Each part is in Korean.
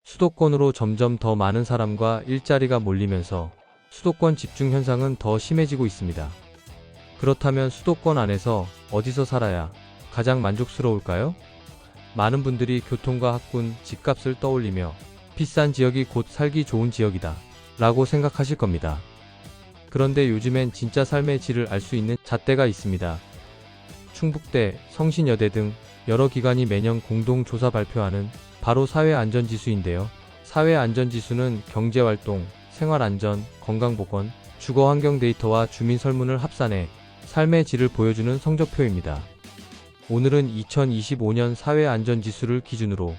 수도권으로 점점 더 많은 사람과 일자리가 몰리면서 수도권 집중 현상은 더 심해지고 있습니다. 그렇다면 수도권 안에서 어디서 살아야 가장 만족스러울까요? 많은 분들이 교통과 학군, 집값을 떠올리며 비싼 지역이 곧 살기 좋은 지역이다 라고 생각하실 겁니다. 그런데 요즘엔 진짜 삶의 질을 알 수 있는 잣대가 있습니다. 충북대, 성신여대 등 여러 기관이 매년 공동 조사 발표하는 바로 사회안전지수인데요. 사회안전지수는 경제활동, 생활안전, 건강보건, 주거환경 데이터와 주민 설문을 합산해 삶의 질을 보여주는 성적표입니다. 오늘은 2025년 사회안전지수를 기준으로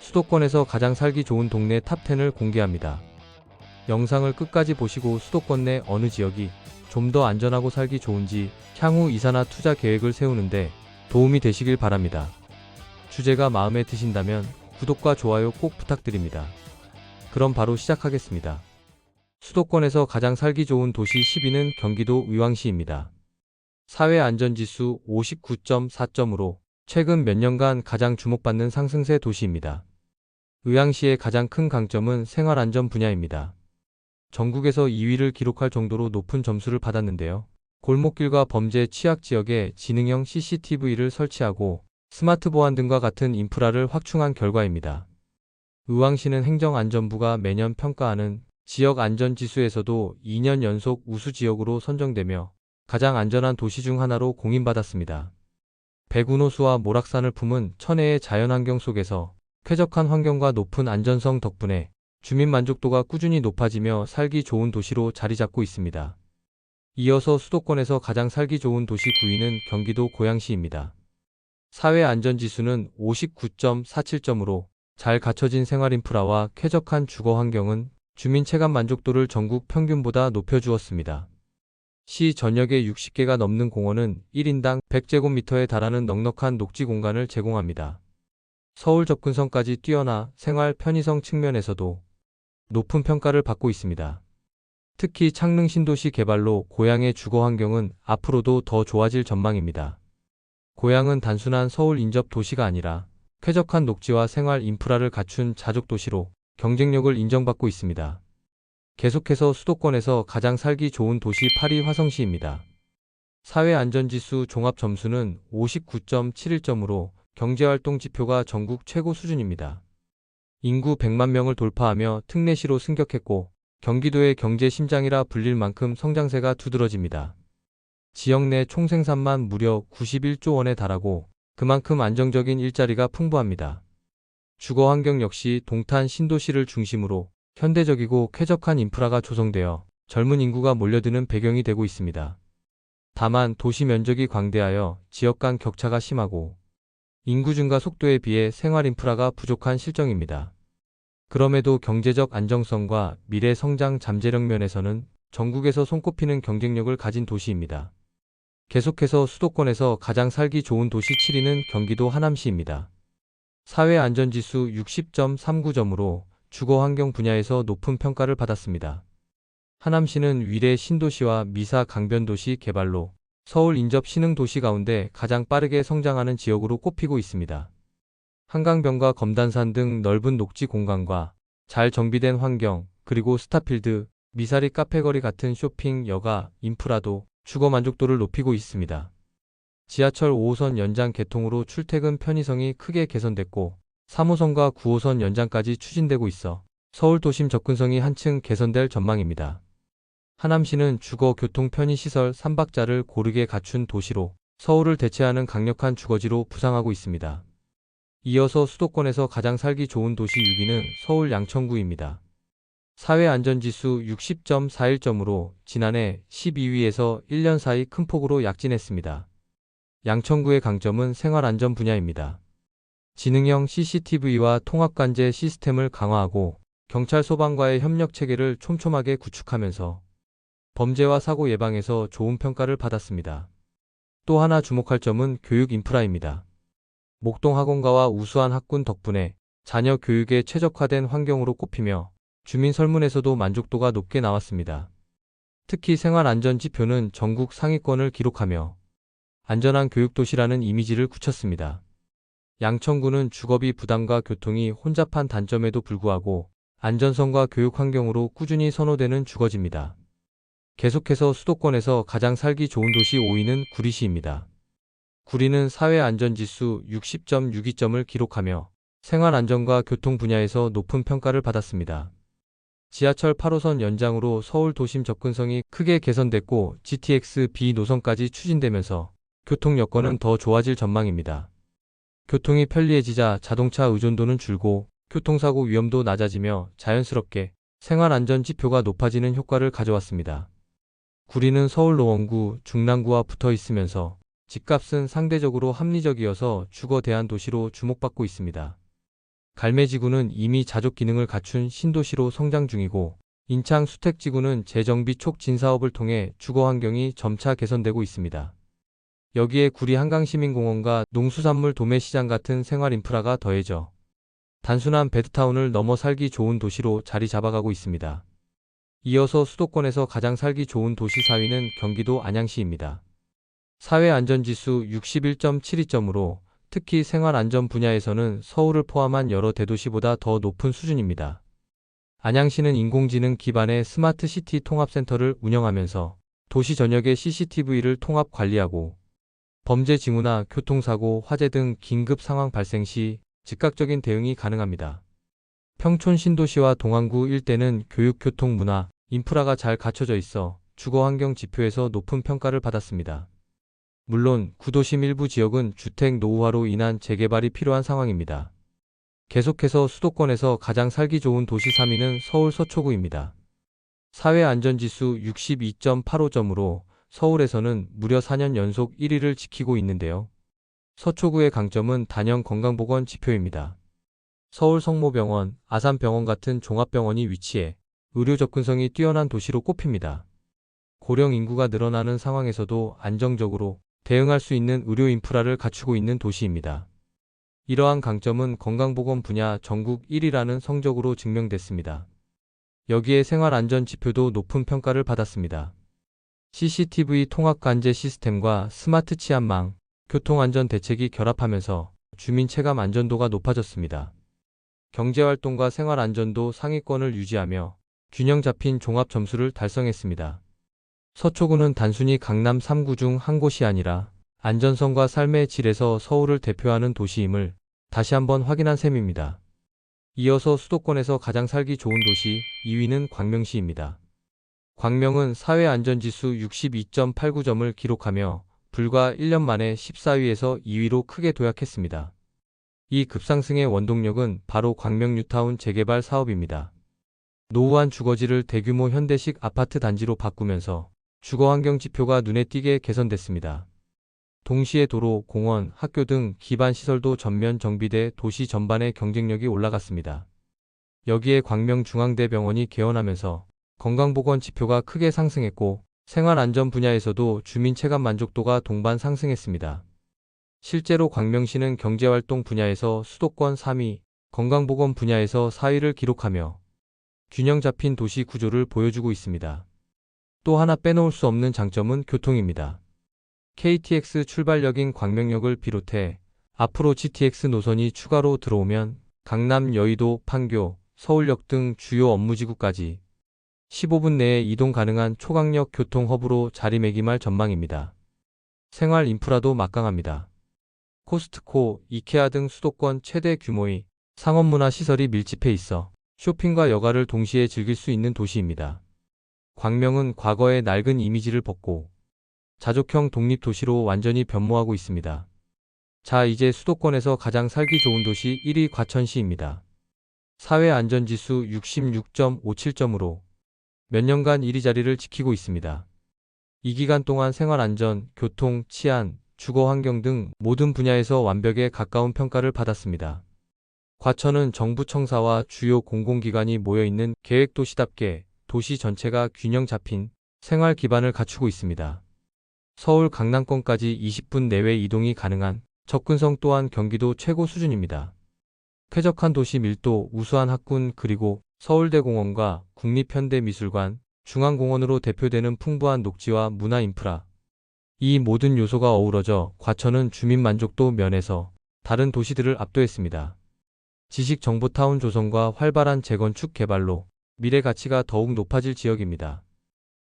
수도권에서 가장 살기 좋은 동네 탑10을 공개합니다. 영상을 끝까지 보시고 수도권 내 어느 지역이 좀 더 안전하고 살기 좋은지 향후 이사나 투자 계획을 세우는데 도움이 되시길 바랍니다. 주제가 마음에 드신다면 구독과 좋아요 꼭 부탁드립니다. 그럼 바로 시작하겠습니다. 수도권에서 가장 살기 좋은 도시 10위는 경기도 의왕시입니다. 사회안전지수 59.4점으로 최근 몇 년간 가장 주목받는 상승세 도시입니다. 의왕시의 가장 큰 강점은 생활안전 분야입니다. 전국에서 2위를 기록할 정도로 높은 점수를 받았는데요. 골목길과 범죄 취약 지역에 지능형 CCTV를 설치하고 스마트 보안 등과 같은 인프라를 확충한 결과입니다. 의왕시는 행정안전부가 매년 평가하는 지역안전지수에서도 2년 연속 우수지역으로 선정되며 가장 안전한 도시 중 하나로 공인받았습니다. 백운호수와 모락산을 품은 천혜의 자연환경 속에서 쾌적한 환경과 높은 안전성 덕분에 주민 만족도가 꾸준히 높아지며 살기 좋은 도시로 자리 잡고 있습니다. 이어서 수도권에서 가장 살기 좋은 도시 9위는 경기도 고양시입니다. 사회안전지수는 59.47점으로 잘 갖춰진 생활인프라와 쾌적한 주거환경은 주민 체감 만족도를 전국 평균보다 높여주었습니다. 시 전역에 60개가 넘는 공원은 1인당 100제곱미터에 달하는 넉넉한 녹지 공간을 제공합니다. 서울 접근성까지 뛰어나 생활 편의성 측면에서도 높은 평가를 받고 있습니다. 특히 창릉 신도시 개발로 고양의 주거 환경은 앞으로도 더 좋아질 전망입니다. 고양은 단순한 서울 인접 도시가 아니라 쾌적한 녹지와 생활 인프라를 갖춘 자족 도시로 경쟁력을 인정받고 있습니다. 계속해서 수도권에서 가장 살기 좋은 도시 8위 화성시입니다. 사회안전지수 종합점수는 59.71점으로 경제활동 지표가 전국 최고 수준입니다. 인구 100만 명을 돌파하며 특례시로 승격했고 경기도의 경제 심장이라 불릴 만큼 성장세가 두드러집니다. 지역 내 총생산만 무려 91조 원에 달하고 그만큼 안정적인 일자리가 풍부합니다. 주거환경 역시 동탄 신도시를 중심으로 현대적이고 쾌적한 인프라가 조성되어 젊은 인구가 몰려드는 배경이 되고 있습니다. 다만 도시 면적이 광대하여 지역 간 격차가 심하고 인구 증가 속도에 비해 생활 인프라가 부족한 실정입니다. 그럼에도 경제적 안정성과 미래 성장 잠재력 면에서는 전국에서 손꼽히는 경쟁력을 가진 도시입니다. 계속해서 수도권에서 가장 살기 좋은 도시 7위는 경기도 하남시입니다. 사회안전지수 60.39점으로 주거환경 분야에서 높은 평가를 받았습니다. 하남시는 위례 신도시와 미사 강변도시 개발로 서울 인접 신흥도시 가운데 가장 빠르게 성장하는 지역으로 꼽히고 있습니다. 한강변과 검단산 등 넓은 녹지 공간과 잘 정비된 환경, 그리고 스타필드, 미사리 카페거리 같은 쇼핑, 여가, 인프라도 주거 만족도를 높이고 있습니다. 지하철 5호선 연장 개통으로 출퇴근 편의성이 크게 개선됐고 3호선과 9호선 연장까지 추진되고 있어 서울 도심 접근성이 한층 개선될 전망입니다. 하남시는 주거, 교통, 편의시설 3박자를 고르게 갖춘 도시로 서울을 대체하는 강력한 주거지로 부상하고 있습니다. 이어서 수도권에서 가장 살기 좋은 도시 6위는 서울 양천구입니다. 사회안전지수 60.41점으로 지난해 12위에서 1년 사이 큰 폭으로 약진했습니다. 양천구의 강점은 생활안전 분야입니다. 지능형 CCTV와 통합관제 시스템을 강화하고 경찰 소방과의 협력 체계를 촘촘하게 구축하면서 범죄와 사고 예방에서 좋은 평가를 받았습니다. 또 하나 주목할 점은 교육 인프라입니다. 목동 학원가와 우수한 학군 덕분에 자녀 교육에 최적화된 환경으로 꼽히며 주민 설문에서도 만족도가 높게 나왔습니다. 특히 생활안전 지표는 전국 상위권을 기록하며 안전한 교육도시라는 이미지를 굳혔습니다. 양천구는 주거비 부담과 교통이 혼잡한 단점에도 불구하고 안전성과 교육 환경으로 꾸준히 선호되는 주거지입니다. 계속해서 수도권에서 가장 살기 좋은 도시 5위는 구리시입니다. 구리는 사회안전지수 60.62점을 기록하며 생활안전과 교통 분야에서 높은 평가를 받았습니다. 지하철 8호선 연장으로 서울 도심 접근성이 크게 개선됐고 GTX-B 노선까지 추진되면서 교통 여건은 더 좋아질 전망입니다. 교통이 편리해지자 자동차 의존도는 줄고 교통사고 위험도 낮아지며 자연스럽게 생활안전 지표가 높아지는 효과를 가져왔습니다. 구리는 서울 노원구, 중랑구와 붙어 있으면서 집값은 상대적으로 합리적이어서 주거 대안 도시로 주목받고 있습니다. 갈매지구는 이미 자족 기능을 갖춘 신도시로 성장 중이고 인창 수택지구는 재정비 촉진 사업을 통해 주거 환경이 점차 개선되고 있습니다. 여기에 구리 한강시민공원과 농수산물 도매시장 같은 생활 인프라가 더해져 단순한 베드타운을 넘어 살기 좋은 도시로 자리 잡아가고 있습니다. 이어서 수도권에서 가장 살기 좋은 도시 4위는 경기도 안양시입니다. 사회안전지수 61.72점으로 특히 생활안전 분야에서는 서울을 포함한 여러 대도시보다 더 높은 수준입니다. 안양시는 인공지능 기반의 스마트시티 통합센터를 운영하면서 도시 전역의 CCTV를 통합 관리하고 범죄 징후나 교통사고, 화재 등 긴급 상황 발생 시 즉각적인 대응이 가능합니다. 평촌 신도시와 동안구 일대는 교육, 교통, 문화, 인프라가 잘 갖춰져 있어 주거 환경 지표에서 높은 평가를 받았습니다. 물론 구도심 일부 지역은 주택 노후화로 인한 재개발이 필요한 상황입니다. 계속해서 수도권에서 가장 살기 좋은 도시 3위는 서울 서초구입니다. 사회안전지수 62.85점으로 서울에서는 무려 4년 연속 1위를 지키고 있는데요. 서초구의 강점은 단연 건강보건 지표입니다. 서울 성모병원, 아산병원 같은 종합병원이 위치해 의료 접근성이 뛰어난 도시로 꼽힙니다. 고령 인구가 늘어나는 상황에서도 안정적으로 대응할 수 있는 의료 인프라를 갖추고 있는 도시입니다. 이러한 강점은 건강보건 분야 전국 1위라는 성적으로 증명됐습니다. 여기에 생활안전 지표도 높은 평가를 받았습니다. CCTV 통합관제 시스템과 스마트 치안망, 교통안전 대책이 결합하면서 주민 체감 안전도가 높아졌습니다. 경제활동과 생활안전도 상위권을 유지하며 균형 잡힌 종합 점수를 달성했습니다. 서초구는 단순히 강남 3구 중 한 곳이 아니라 안전성과 삶의 질에서 서울을 대표하는 도시임을 다시 한번 확인한 셈입니다. 이어서 수도권에서 가장 살기 좋은 도시 2위는 광명시입니다. 광명은 사회안전지수 62.89점을 기록하며 불과 1년 만에 14위에서 2위로 크게 도약했습니다. 이 급상승의 원동력은 바로 광명 뉴타운 재개발 사업입니다. 노후한 주거지를 대규모 현대식 아파트 단지로 바꾸면서 주거 환경 지표가 눈에 띄게 개선됐습니다. 동시에 도로, 공원, 학교 등 기반 시설도 전면 정비돼 도시 전반의 경쟁력이 올라갔습니다. 여기에 광명중앙대병원이 개원하면서 건강보건 지표가 크게 상승했고 생활안전 분야에서도 주민 체감 만족도가 동반 상승했습니다. 실제로 광명시는 경제활동 분야에서 수도권 3위, 건강보건 분야에서 4위를 기록하며 균형 잡힌 도시 구조를 보여주고 있습니다. 또 하나 빼놓을 수 없는 장점은 교통입니다. KTX 출발역인 광명역을 비롯해 앞으로 GTX 노선이 추가로 들어오면 강남, 여의도, 판교, 서울역 등 주요 업무지구까지 15분 내에 이동 가능한 초강력 교통 허브로 자리매김할 전망입니다. 생활 인프라도 막강합니다. 코스트코, 이케아 등 수도권 최대 규모의 상업문화 시설이 밀집해 있어 쇼핑과 여가를 동시에 즐길 수 있는 도시입니다. 광명은 과거의 낡은 이미지를 벗고 자족형 독립도시로 완전히 변모하고 있습니다. 자, 이제 수도권에서 가장 살기 좋은 도시 1위 과천시입니다. 사회안전지수 66.57점으로 몇 년간 1위 자리를 지키고 있습니다. 이 기간 동안 생활안전, 교통, 치안, 주거 환경 등 모든 분야에서 완벽에 가까운 평가를 받았습니다. 과천은 정부 청사와 주요 공공기관이 모여있는 계획도시답게 도시 전체가 균형 잡힌 생활 기반을 갖추고 있습니다. 서울 강남권까지 20분 내외 이동이 가능한 접근성 또한 경기도 최고 수준입니다. 쾌적한 도시 밀도, 우수한 학군 그리고 서울대공원과 국립현대미술관, 중앙공원으로 대표되는 풍부한 녹지와 문화 인프라. 이 모든 요소가 어우러져 과천은 주민 만족도 면에서 다른 도시들을 압도했습니다. 지식정보타운 조성과 활발한 재건축 개발로 미래 가치가 더욱 높아질 지역입니다.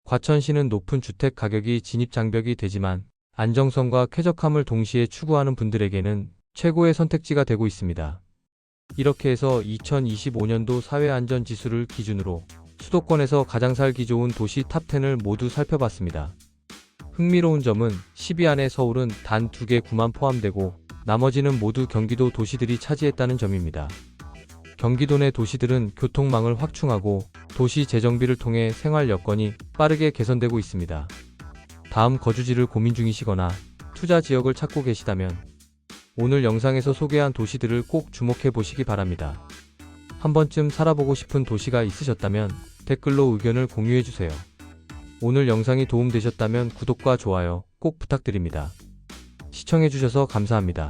과천시는 높은 주택 가격이 진입장벽이 되지만 안정성과 쾌적함을 동시에 추구하는 분들에게는 최고의 선택지가 되고 있습니다. 이렇게 해서 2025년도 사회안전지수를 기준으로 수도권에서 가장 살기 좋은 도시 탑10을 모두 살펴봤습니다. 흥미로운 점은 10위 안에 서울은 단 2개 구만 포함되고 나머지는 모두 경기도 도시들이 차지했다는 점입니다. 경기도 내 도시들은 교통망을 확충하고 도시 재정비를 통해 생활 여건이 빠르게 개선되고 있습니다. 다음 거주지를 고민 중이시거나 투자 지역을 찾고 계시다면 오늘 영상에서 소개한 도시들을 꼭 주목해 보시기 바랍니다. 한 번쯤 살아보고 싶은 도시가 있으셨다면 댓글로 의견을 공유해 주세요. 오늘 영상이 도움되셨다면 구독과 좋아요 꼭 부탁드립니다. 시청해 주셔서 감사합니다.